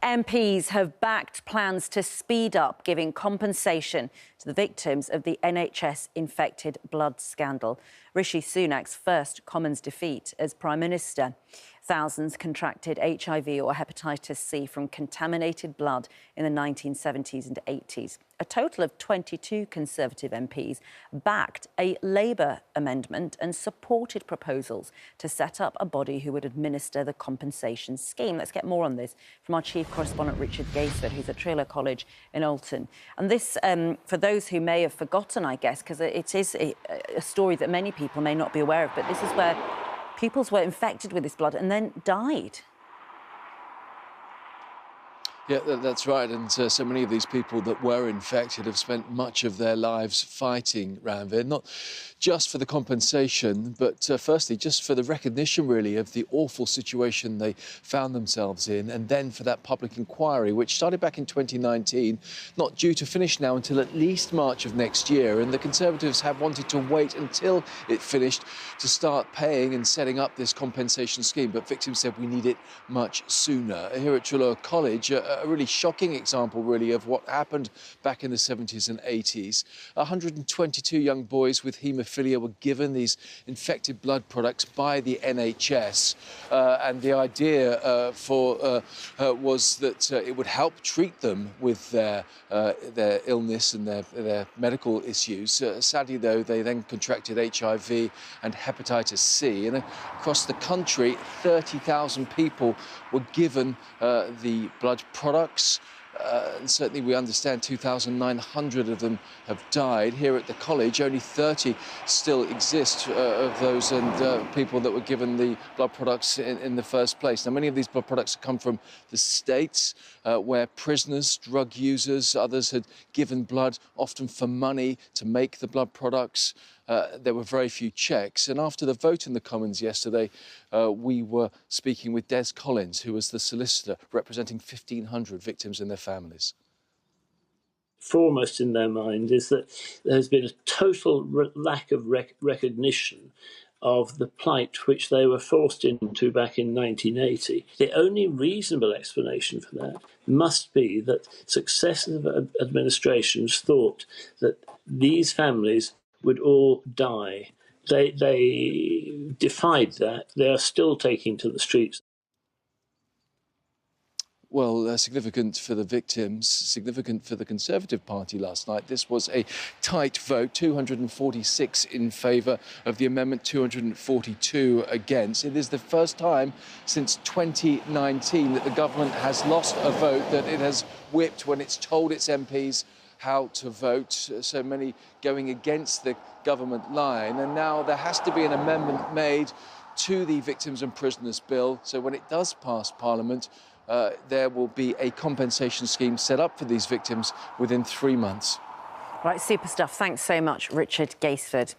MPs have backed plans to speed up giving compensation to the victims of the NHS infected blood scandal. Rishi Sunak's first Commons defeat as Prime Minister. Thousands contracted HIV or hepatitis C from contaminated blood in the 1970s and 80s. A total of 22 Conservative MPs backed a Labour amendment and supported proposals to set up a body who would administer the compensation scheme. Let's get more on this from our chief correspondent, Richard Gaisford, who's at Treloar College in Alton. And this, for those who may have forgotten, I guess, because it is a story that many people may not be aware of, but this is where pupils were infected with this blood and then died. Yeah, that's right. And so many of these people that were infected have spent much of their lives fighting, Ranvir, not just for the compensation, but firstly, just for the recognition, really, of the awful situation they found themselves in, and then for that public inquiry, which started back in 2019, not due to finish now until at least March of next year. And the Conservatives have wanted to wait until it finished to start paying and setting up this compensation scheme. But victims said we need it much sooner. Here at Treloar College, a really shocking example, really, of what happened back in the 70s and 80s. 122 young boys with haemophilia were given these infected blood products by the NHS. And the idea was that it would help treat them with their illness and their medical issues. Sadly, though, they then contracted HIV and hepatitis C. And across the country, 30,000 people were given the blood products. And certainly we understand 2,900 of them have died. Here at the college, only 30 still exist of those and people that were given the blood products in the first place. Now, many of these blood products come from the States, where prisoners, drug users, others had given blood, often for money, to make the blood products. There were very few checks. And after the vote in the Commons yesterday, we were speaking with Des Collins, who was the solicitor representing 1,500 victims and their families. Foremost in their mind is that there has been a total lack of recognition of the plight which they were forced into back in 1980. The only reasonable explanation for that must be that successive administrations thought that these families would all die. They defied that. They are still taking to the streets. Well, significant for the victims, significant for the Conservative Party last night. This was a tight vote, 246 in favour of the amendment, 242 against. It is the first time since 2019 that the government has lost a vote that it has whipped when it's told its MPs how to vote, so many going against the government line. And now there has to be an amendment made to the Victims and Prisoners Bill, so when it does pass Parliament, there will be a compensation scheme set up for these victims within 3 months. Right, super stuff. Thanks so much, Richard Gaisford.